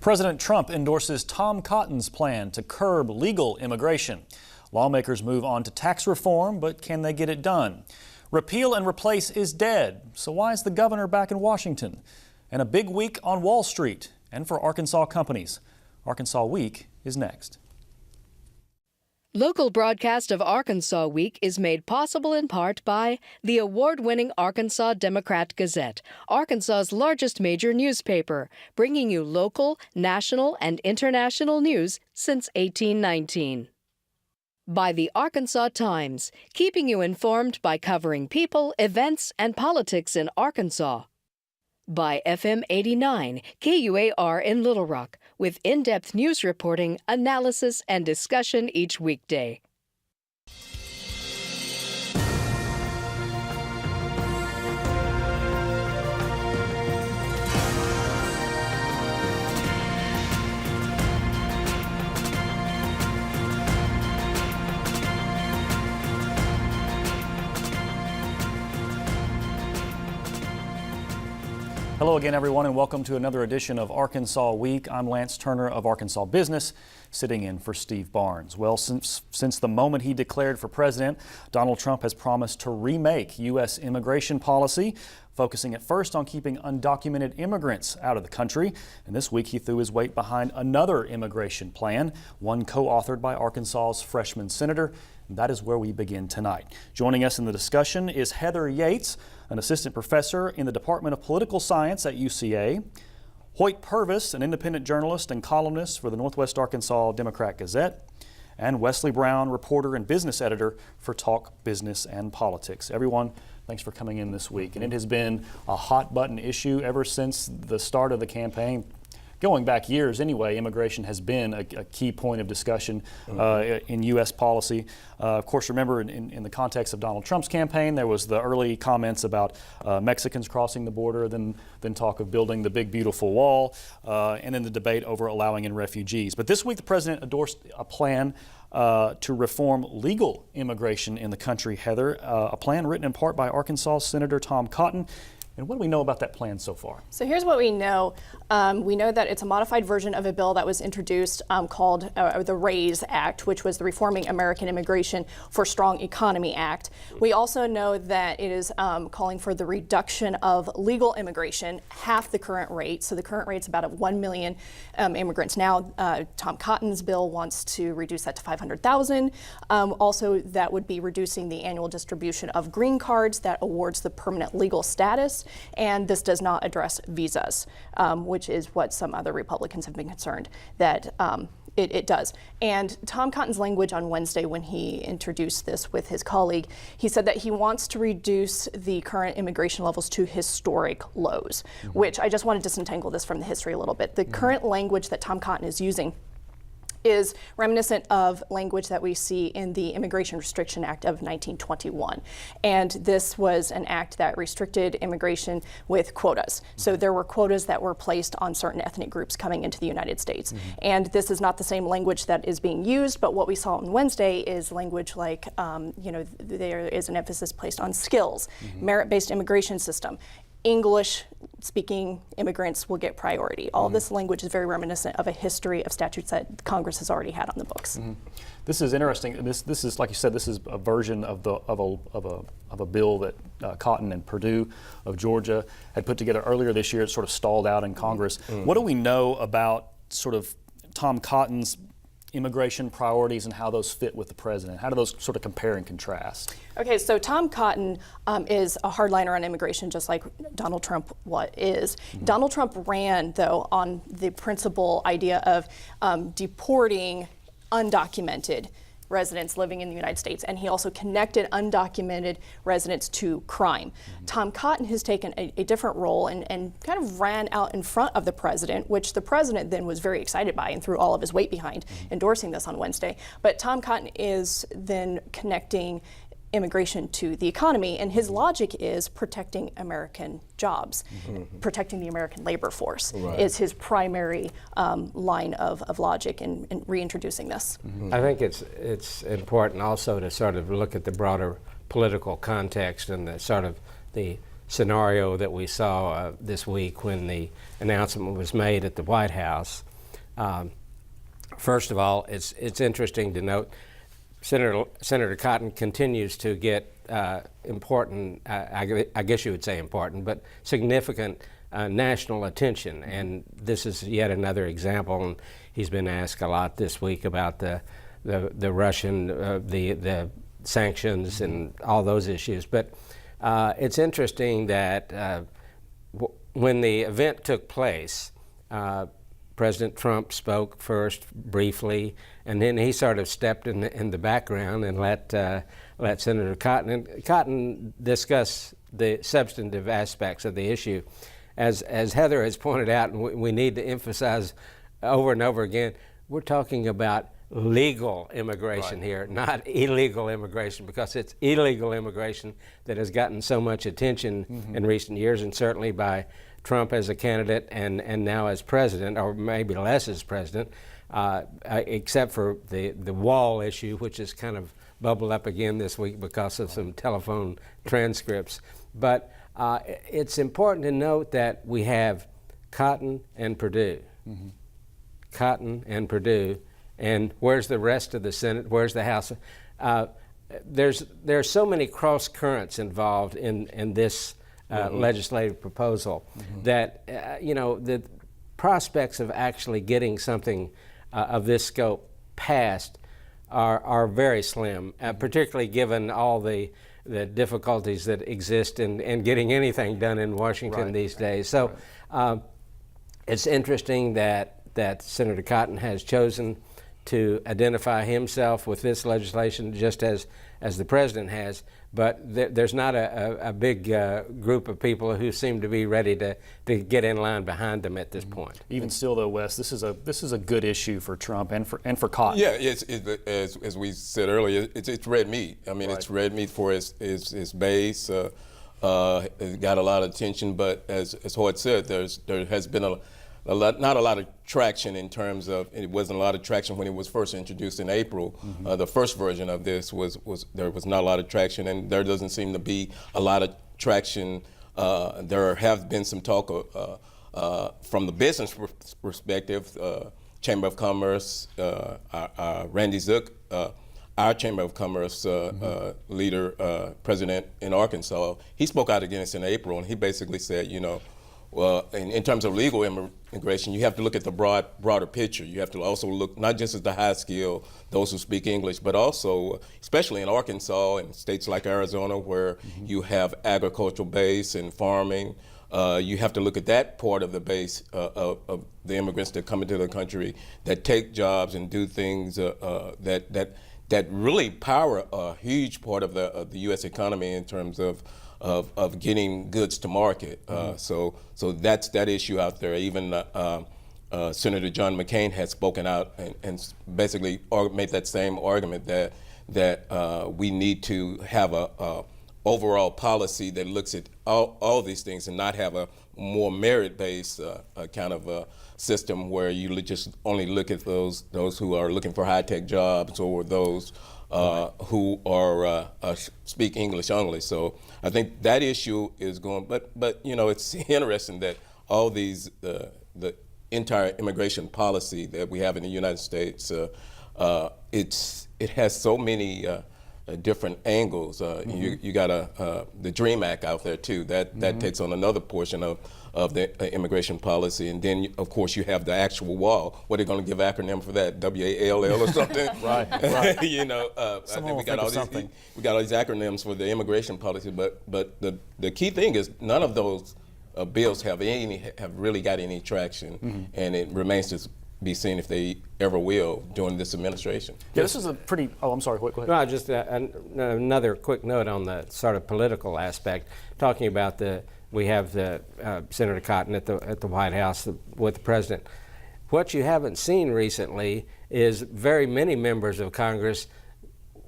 President Trump endorses Tom Cotton's plan to curb legal immigration. Lawmakers move on to tax reform, but can they get it done? Repeal and replace is dead, so why is the governor back in Washington? And a big week on Wall Street and for Arkansas companies. Arkansas Week is next. Local broadcast of Arkansas Week is made possible in part by the award-winning Arkansas Democrat-Gazette, Arkansas's largest major newspaper, bringing you local, national, and international news since 1819. By the Arkansas Times, keeping you informed by covering people, events, and politics in Arkansas. By FM 89, KUAR in Little Rock, with in-depth news reporting, analysis, and discussion each weekday. Hello again, everyone, and welcome to another edition of Arkansas Week. I'm Lance Turner of Arkansas Business, sitting in for Steve Barnes. Well, since the moment he declared for president, Donald Trump has promised to remake U.S. immigration policy, focusing at first on keeping undocumented immigrants out of the country. And this week he threw his weight behind another immigration plan, one co-authored by Arkansas's freshman senator. And that is where we begin tonight. Joining us in the discussion is Heather Yates, an assistant professor in the Department of Political Science at UCA, Hoyt Purvis, an independent journalist and columnist for the Northwest Arkansas Democrat-Gazette, and Wesley Brown, reporter and business editor for Talk Business and Politics. Everyone, thanks for coming in this week. And it has been a hot button issue ever since the start of the campaign. Going back years anyway, immigration has been a key point of discussion in U.S. policy. Of course, remember in the context of Donald Trump's campaign, there was the early comments about Mexicans crossing the border, then talk of building the big beautiful wall, and then the debate over allowing in refugees. But this week the president endorsed a plan to reform legal immigration in the country, Heather, a plan written in part by Arkansas Senator Tom Cotton. And what do we know about that plan so far? So here's what we know. We know that it's a modified version of a bill that was introduced called the RAISE Act, which was the Reforming American Immigration for Strong Economy Act. We also know that it is calling for the reduction of legal immigration, half the current rate. So the current rate's about 1 million immigrants now. Tom Cotton's bill wants to reduce that to 500,000. Also, that would be reducing the annual distribution of green cards that awards the permanent legal status. And this does not address visas, which is what some other Republicans have been concerned that it does. And Tom Cotton's language on Wednesday when he introduced this with his colleague, he said that he wants to reduce the current immigration levels to historic lows, which I just want to disentangle this from the history a little bit. The current language that Tom Cotton is using is reminiscent of language that we see in the Immigration Restriction Act of 1921. And this was an act that restricted immigration with quotas. So there were quotas that were placed on certain ethnic groups coming into the United States. And this is not the same language that is being used, but what we saw on Wednesday is language like, there is an emphasis placed on skills, merit-based immigration system. English-speaking immigrants will get priority. All this language is very reminiscent of a history of statutes that Congress has already had on the books. This is interesting. This is, like you said, this is a version of a bill that Cotton and Perdue of Georgia had put together earlier this year. It sort of stalled out in Congress. What do we know about sort of Tom Cotton's immigration priorities and how those fit with the president? How do those sort of compare and contrast? Okay, so Tom Cotton is a hardliner on immigration, just like Donald Trump is. Donald Trump ran, though, on the principal idea of deporting undocumented residents living in the United States, and he also connected undocumented residents to crime. Tom Cotton has taken a different role and kind of ran out in front of the president, which the president then was very excited by and threw all of his weight behind endorsing this on Wednesday. But Tom Cotton is then connecting immigration to the economy, and his logic is protecting American jobs, protecting the American labor force is his primary line of logic in reintroducing this. I think it's important also to sort of look at the broader political context and the scenario that we saw this week when the announcement was made at the White House First of all, it's interesting to note Senator Cotton continues to get important, I guess you would say important, but significant national attention. And this is yet another example. And he's been asked a lot this week about the Russian, the sanctions and all those issues. But it's interesting that when the event took place, President Trump spoke first briefly, and then he sort of stepped in the background and let Senator Cotton discuss the substantive aspects of the issue. As Heather has pointed out, and we need to emphasize over and over again, we're talking about legal immigration here, not illegal immigration, because it's illegal immigration that has gotten so much attention in recent years, and certainly by Trump as a candidate and now as president, or maybe less as president, except for the wall issue, which has kind of bubbled up again this week because of some telephone transcripts. But it's important to note that we have Cotton and Perdue. Cotton and Perdue. And where's the rest of the Senate? Where's the House? There's so many cross currents involved in this legislative proposal that the prospects of actually getting something of this scope passed are very slim, particularly given all the difficulties that exist in getting anything done in Washington these days. So it's interesting that Senator Cotton has chosen to identify himself with this legislation just as the president has, but there's not a big group of people who seem to be ready to get in line behind them at this point. Even still, though, Wes, this is a good issison for Trump and for Cotton. Yeah, as we said earlier, it's red meat. I mean, it's red meat for his base. It got a lot of attention, but as Hoyt said, there has been not a lot of traction in terms of, it wasn't a lot of traction when it was first introduced in April. The first version of this there was not a lot of traction, and there doesn't seem to be a lot of traction. There have been some talk from the business perspective. Chamber of Commerce, Randy Zook, our Chamber of Commerce leader, president in Arkansas, he spoke out against it in April, and he basically said, well, in terms of legal immigration, you have to look at the broader picture. You have to also look not just at the high skill, those who speak English, but also, especially in Arkansas and states like Arizona, where you have agricultural base and farming, you have to look at that part of the base of the immigrants that come into the country, that take jobs and do things that really power a huge part of the U.S. economy in terms of getting goods to market. So that's that issue out there. Even Senator John McCain has spoken out and basically made that same argument that we need to have a overall policy that looks at all these things and not have a more merit-based kind of a system where you just only look at those who are looking for high-tech jobs or those who are speak English only. So I think that issue is going, but it's interesting that all these the entire immigration policy that we have in the United States, it has so many different angles. You got the DREAM Act out there too. That takes on another portion of the immigration policy, and then of course you have the actual wall. What are they going to give acronym for that? WALL or something? Right. I think we got all these acronyms for the immigration policy. But the key thing is none of those bills have really got any traction, and it remains to be seen if they ever will during this administration. Yeah, this is a pretty. Oh, I'm sorry. Go ahead. No, just another quick note on the sort of political aspect, talking about we have the Senator Cotton at the White House with the president. What you haven't seen recently is very many members of Congress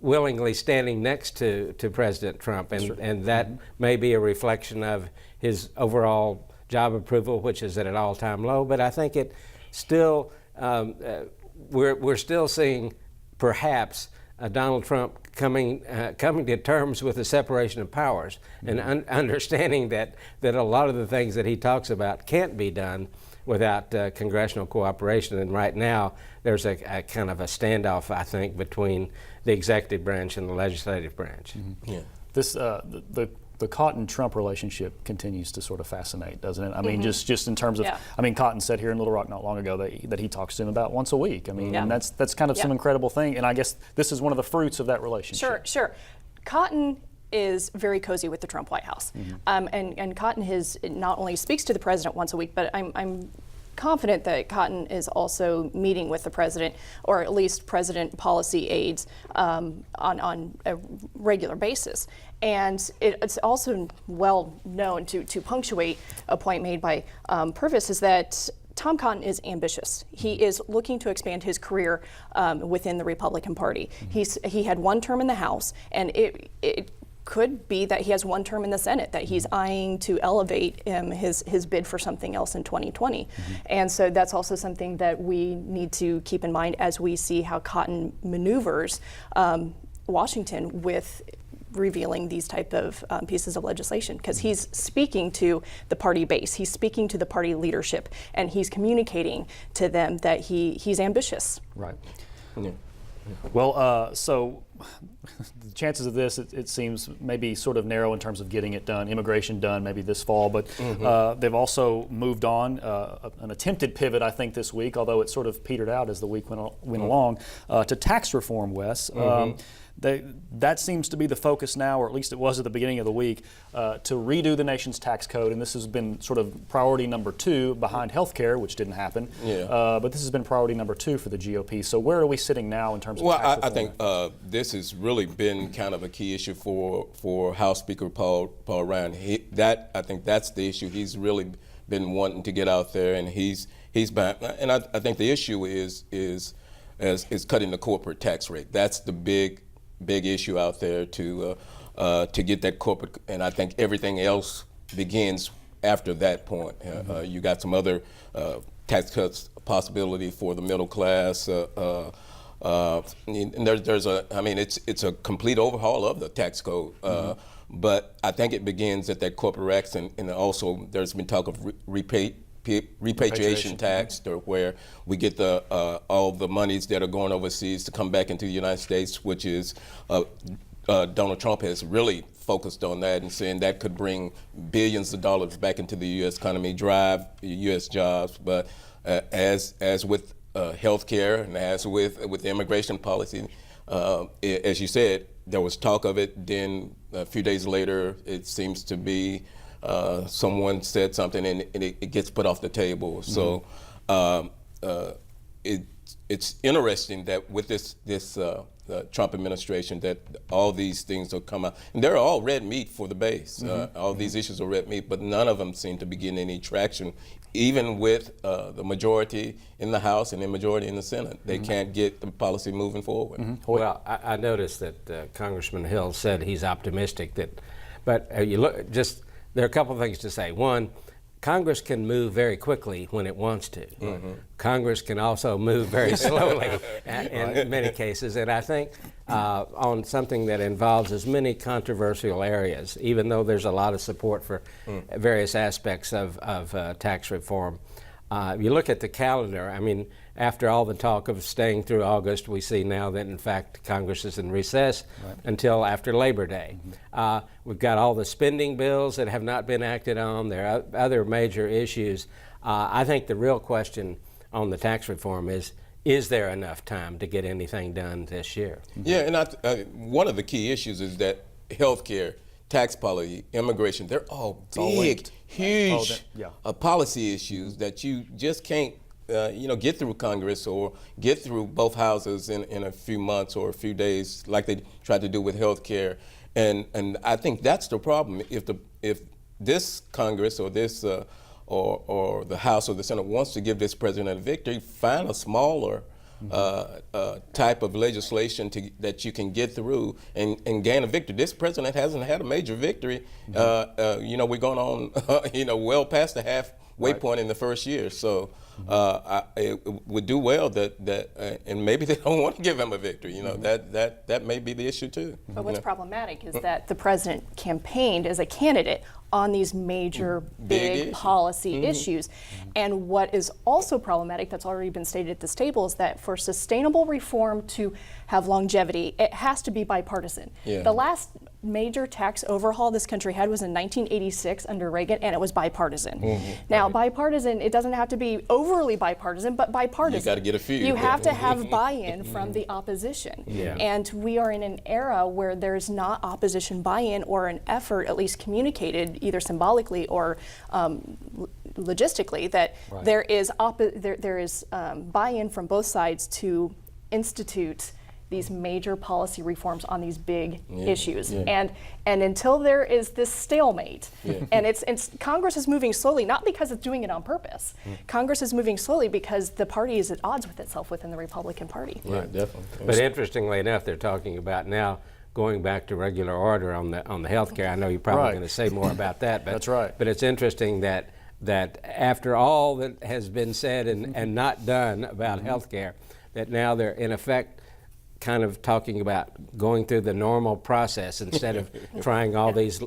willingly standing next to President Trump, and that may be a reflection of his overall job approval, which is at an all-time low. But I think it still we're still seeing perhaps Donald Trump coming to terms with the separation of powers and understanding that a lot of the things that he talks about can't be done without congressional cooperation. And right now, there's a kind of a standoff, I think, between the executive branch and the legislative branch. Yeah. This the Cotton-Trump relationship continues to sort of fascinate, doesn't it? I mean, just in terms of, I mean, Cotton said here in Little Rock not long ago that he talks to him about once a week. I mean, and that's kind of some incredible thing. And I guess this is one of the fruits of that relationship. Sure. Cotton is very cozy with the Trump White House, and Cotton not only speaks to the president once a week, but I'm confident that Cotton is also meeting with the president, or at least president policy aides, on a regular basis. And it's also well known, to punctuate a point made by Purvis, is that Tom Cotton is ambitious. He is looking to expand his career within the Republican Party. He had one term in the House, and it could be that he has one term in the Senate, that he's eyeing to elevate his bid for something else in 2020. And so that's also something that we need to keep in mind as we see how Cotton maneuvers Washington with revealing these type of pieces of legislation, because he's speaking to the party base, he's speaking to the party leadership, and he's communicating to them that he's ambitious. Right. Yeah. Well, so the chances of this, it seems, maybe sort of narrow in terms of getting it done, immigration done maybe this fall, but they've also moved on, an attempted pivot, I think, this week, although it sort of petered out as the week went along, to tax reform, Wes. That seems to be the focus now, or at least it was at the beginning of the week, to redo the nation's tax code, and this has been sort of priority number 2 behind health care, which didn't happen. But this has been priority number 2 for the GOP. So where are we sitting now in terms of tax reform? I think this has really been kind of a key issue for House Speaker Paul Ryan. I think that's the issue. He's really been wanting to get out there, and he's back. And I think the issue is cutting the corporate tax rate. That's the big issue out there to get that corporate, and I think everything else begins after that point. You got some other tax cuts possibility for the middle class. And there's it's a complete overhaul of the tax code. But I think it begins at that corporate tax, and also there's been talk of repatriation tax, where we get all the monies that are going overseas to come back into the United States, which is Donald Trump has really focused on that and saying that could bring billions of dollars back into the U.S. economy, drive U.S. jobs. But as with health care and as with immigration policy, as you said, there was talk of it. Then a few days later, it seems to be someone said something and it gets put off the table. So it's interesting that with this Trump administration, that all these things will come out, and they're all red meat for the base. All these issues are red meat, but none of them seem to be getting any traction, even with the majority in the House and the majority in the Senate. They can't get the policy moving forward. Well, I noticed that Congressman Hill said he's optimistic but you look, there are a couple of things to say. One, Congress can move very quickly when it wants to. Congress can also move very slowly in many cases. And I think on something that involves as many controversial areas, even though there's a lot of support for various aspects of tax reform, you look at the calendar, I mean, after all the talk of staying through August, we see now that, in fact, Congress is in recess until after Labor Day. We've got all the spending bills that have not been acted on. There are other major issues. I think the real question on the tax reform is there enough time to get anything done this year? Yeah, and one of the key issues is that health care, tax policy, immigration, they're all big, huge policy issues that you just can't get through Congress or get through both houses in a few months or a few days, like they tried to do with health care. And I think that's the problem. If this Congress or this or the House or the Senate wants to give this president a victory, find a smaller type of legislation that you can get through and gain a victory. This president hasn't had a major victory. We're going on, well past the waypoint in the first year. So it would do well that and maybe they don't want to give him a victory. You know, that may be the issue too. But what's problematic is that the president campaigned as a candidate on these major big policy issues. And what is also problematic, that's already been stated at this table, is that for sustainable reform to have longevity, it has to be bipartisan. Yeah. The last major tax overhaul this country had was in 1986 under Reagan, and it was bipartisan. Now, bipartisan, it doesn't have to be overly bipartisan, but bipartisan. You got to get a few. You have to have buy-in from the opposition. Yeah. And we are in an era where there's not opposition buy-in or an effort, at least communicated, either symbolically or logistically, that there is buy-in from both sides to institute these major policy reforms on these big issues. And until there is this stalemate, and it's Congress is moving slowly, not because it's doing it on purpose. Congress is moving slowly because the party is at odds with itself within the Republican Party. Right, definitely. But interestingly enough, they're talking about now going back to regular order on the health care. I know you're probably going to say more about that, but That's right. But it's interesting that after all that has been said and not done about health care, that now they're in effect kind of talking about going through the normal process instead of trying all these,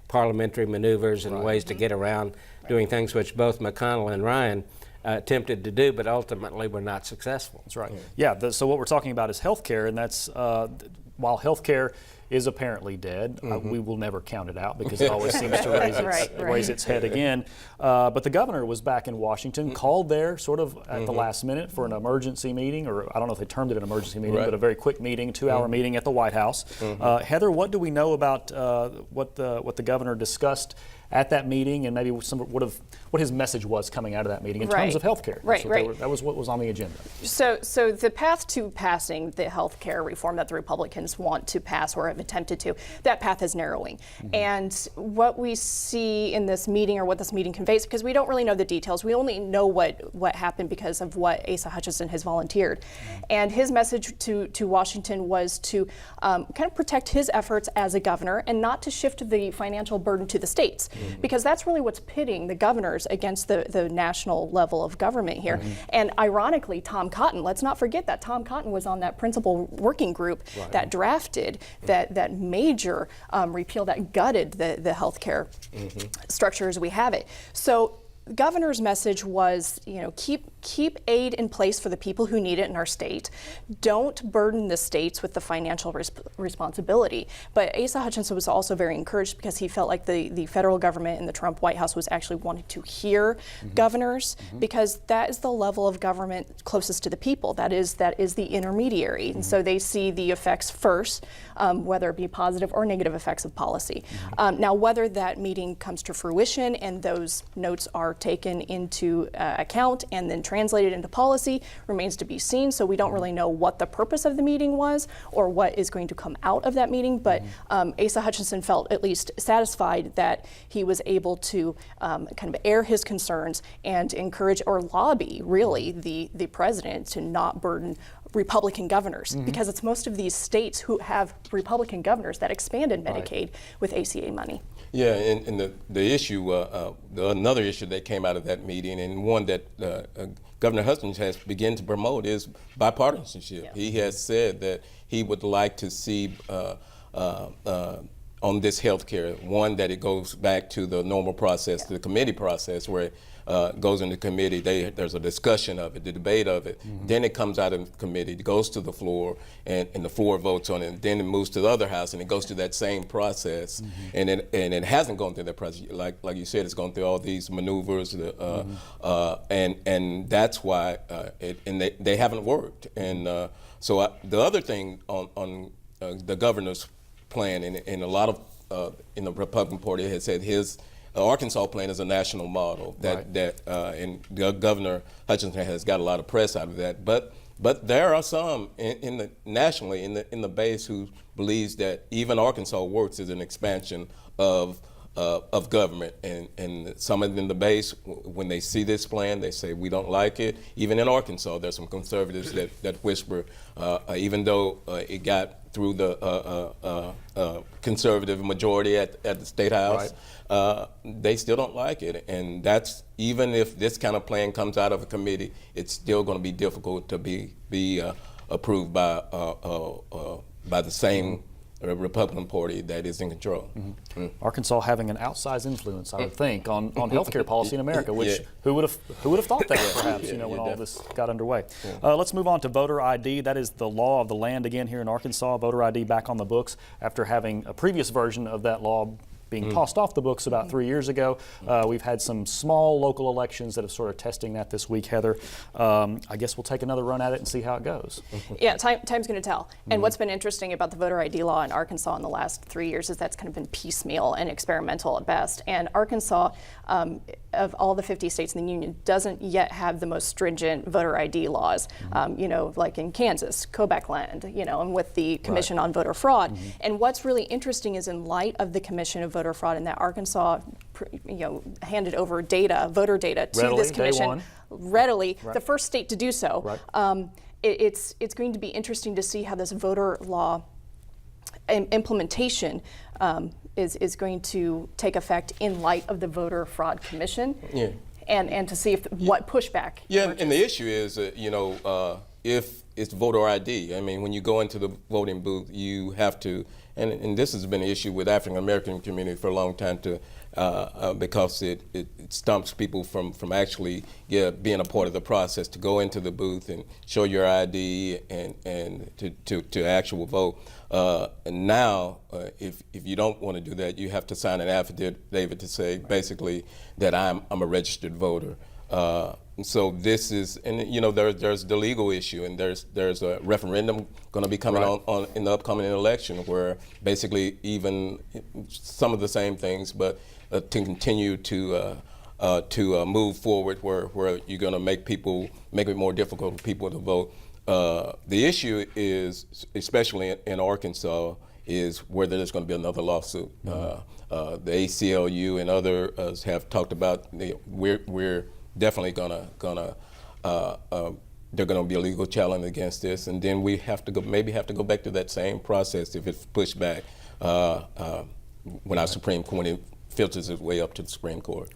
parliamentary maneuvers and ways to get around doing things which both McConnell and Ryan attempted to do, but ultimately were not successful. That's right. Yeah. So what we're talking about is healthcare, and that's while healthcare is apparently dead, we will never count it out because it always seems to raise its head again. But the governor was back in Washington, called there sort of at the last minute for an emergency meeting, or I don't know if they termed it an emergency meeting, but a very quick meeting, 2-hour meeting at the White House. Heather, what do we know about what the governor discussed at that meeting, and maybe what his message was coming out of that meeting in terms of health care? That was what was on the agenda. So the path to passing the health care reform that the Republicans want to pass or have attempted to, that path is narrowing. And what we see in this meeting, or what this meeting conveys, because we don't really know the details, we only know what happened because of what Asa Hutchinson has volunteered. And his message to Washington was to kind of protect his efforts as a governor and not to shift the financial burden to the states. Because that's really what's pitting the governors against the national level of government here. And ironically, Tom Cotton, let's not forget that Tom Cotton was on that principal working group that drafted that major repeal that gutted the health care structure as we have it. So the governor's message was, keep aid in place for the people who need it in our state. Don't burden the states with the financial responsibility. But Asa Hutchinson was also very encouraged because he felt like the federal government and the Trump White House was actually wanting to hear governors, because that is the level of government closest to the people. That is the intermediary. And so they see the effects first, whether it be positive or negative effects of policy. Now, whether that meeting comes to fruition and those notes are taken into account and then translated into policy remains to be seen. So we don't really know what the purpose of the meeting was or what is going to come out of that meeting. But Asa Hutchinson felt at least satisfied that he was able to kind of air his concerns and encourage or lobby, really, the president to not burden Republican governors, because it's most of these states who have Republican governors that expanded Medicaid with ACA money. Yeah, and the issue, another issue that came out of that meeting, and one that Governor Hutchinson has begun to promote, is bipartisanship. He has said that he would like to see on this health care, one, that it goes back to the normal process, to the committee process, where it goes into committee, there's a discussion of it, the debate of it, then it comes out of committee, it goes to the floor, and the floor votes on it, and then it moves to the other house, and it goes through that same process, and it hasn't gone through that process. Like you said, it's gone through all these maneuvers, and that's why they haven't worked. And so the other thing on the governor's plan, and a lot of in the Republican Party has said his Arkansas plan is a national model and Governor Hutchinson has got a lot of press out of that. But there are some nationally in the base who believes that even Arkansas works as an expansion of of government, and some of them in the base, when they see this plan, they say we don't like it. Even in Arkansas, there's some conservatives that whisper, even though it got through the conservative majority at the State House, they still don't like it. And that's, even if this kind of plan comes out of a committee, it's still going to be difficult to be approved by the same Republican Party that is in control. Arkansas having an outsized influence, I would think, on healthcare policy in America, which who would have thought that, perhaps, when all this got underway. Let's move on to voter ID. That is the law of the land again here in Arkansas. Voter ID back on the books after having a previous version of that law being tossed off the books about 3 years ago. We've had some small local elections that have sort of testing that this week, Heather. I guess we'll take another run at it and see how it goes. Yeah, time's going to tell. And what's been interesting about the voter ID law in Arkansas in the last 3 years is that's kind of been piecemeal and experimental at best. And Arkansas, of all the 50 states in the union, doesn't yet have the most stringent voter ID laws. Like in Kansas, Quebec land, and with the Commission on Voter Fraud. And what's really interesting is, in light of the Commission of Voter Fraud, and that Arkansas, handed over voter data to this commission readily, the first state to do so. It's going to be interesting to see how this voter law implementation is going to take effect in light of the Voter Fraud Commission, and to see what pushback. And the issue is, if it's voter ID, I mean, when you go into the voting booth, you have to. And this has been an issue with African American community for a long time, because it stumps people from actually being a part of the process to go into the booth and show your ID and to actual vote. And now, if you don't want to do that, you have to sign an affidavit to say basically that I'm a registered voter. So this is, and there's the legal issue, and there's a referendum going to be coming on in the upcoming election, where basically even some of the same things, but to continue to move forward, where you're going to make it more difficult for people to vote. The issue is, especially in Arkansas, is whether there's going to be another lawsuit. The ACLU and others have talked about we're definitely gonna they're gonna be a legal challenge against this, and then we have to go back to that same process if it's pushed back when our Supreme Court filters its way up to the Supreme Court.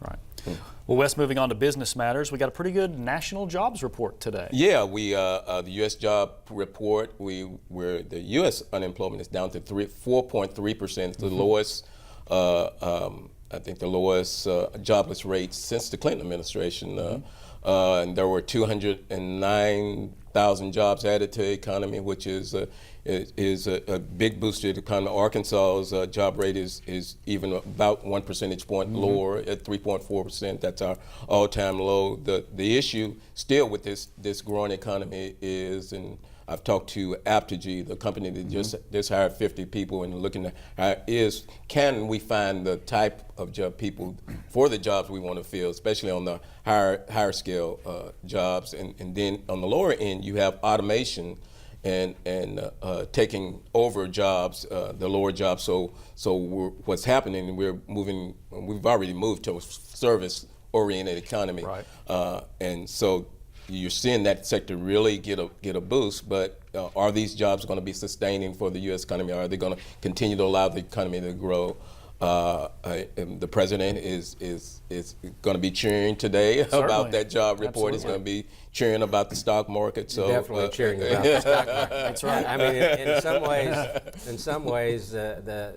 Well, Wes, moving on to business matters, we got a pretty good national jobs report today. Yeah, the U.S. job report, where the U.S. unemployment is down to 4.3%, the lowest. I think the lowest jobless rate since the Clinton administration. And there were 209,000 jobs added to the economy, which is a big boost to the economy. Arkansas's job rate is even about 1 percentage point lower at 3.4%. That's our all-time low. The issue still with this growing economy is, and I've talked to Apogee, the company that just hired 50 people and looking to hire, can we find the type of job people for the jobs we want to fill, especially on the higher scale jobs, and then on the lower end you have automation and taking over jobs, the lower jobs. So what's happening? We've already moved to a service-oriented economy, and so you're seeing that sector really get a boost, but are these jobs going to be sustaining for the U.S. economy? Are they going to continue to allow the economy to grow? The president is going to be cheering today about that job report. He's going to be cheering about the stock market. So definitely cheering about the stock market. That's right. I mean, in some ways, the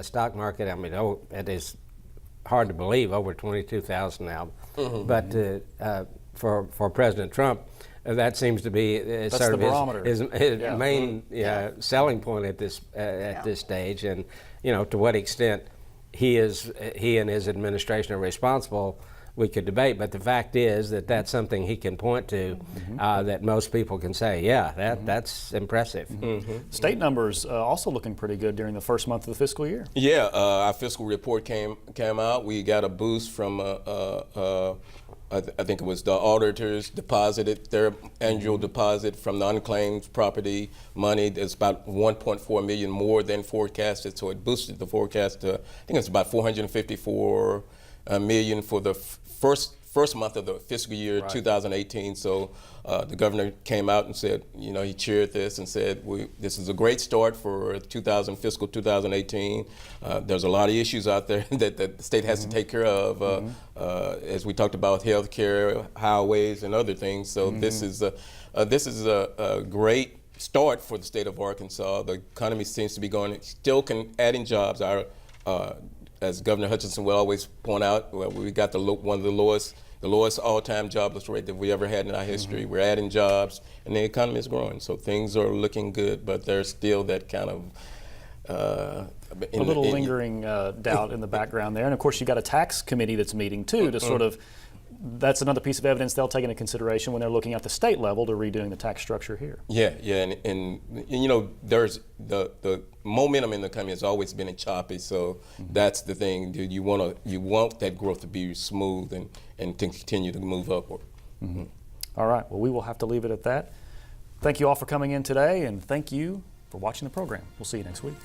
stock market. I mean, it is hard to believe, over 22,000 now, but. For President Trump, that seems to be sort of his main selling point at this stage, and to what extent he and his administration are responsible, we could debate. But the fact is that that's something he can point to, that most people can say, that's impressive. State numbers also looking pretty good during the first month of the fiscal year. Yeah, our fiscal report came out. We got a boost from I think it was the auditors deposited their annual deposit from the unclaimed property money. It's about 1.4 million more than forecasted, so it boosted the forecast to, I think it's about 454 million for the first month of the fiscal year 2018. So the governor came out and said, you know, he cheered this and said, this is a great start for fiscal 2018. There's a lot of issues out there that the state has to take care of, as we talked about, health care, highways, and other things. So this is a great start for the state of Arkansas. The economy seems to be going, still adding jobs. As Governor Hutchinson will always point out, we got one of the lowest all-time jobless rate that we ever had in our history. We're adding jobs, and the economy is growing. So things are looking good, but there's still that kind of a little lingering doubt in the background there. And of course, you got a tax committee that's meeting too to sort of. That's another piece of evidence they'll take into consideration when they're looking at the state level to redoing the tax structure here. Yeah, and you know, there's the momentum in the economy has always been choppy, so that's the thing. You want that growth to be smooth and to continue to move upward. All right, well, we will have to leave it at that. Thank you all for coming in today, and thank you for watching the program. We'll see you next week.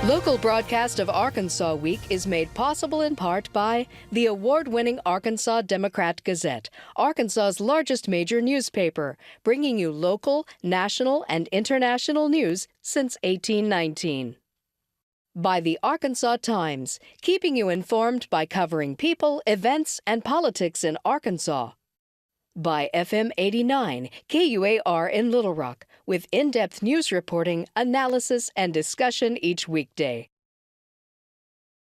Local broadcast of Arkansas Week is made possible in part by the award-winning Arkansas Democrat-Gazette, Arkansas's largest major newspaper, bringing you local, national, and international news since 1819. By the Arkansas Times, keeping you informed by covering people, events, and politics in Arkansas. By FM 89, KUAR in Little Rock, with in-depth news reporting, analysis, and discussion each weekday.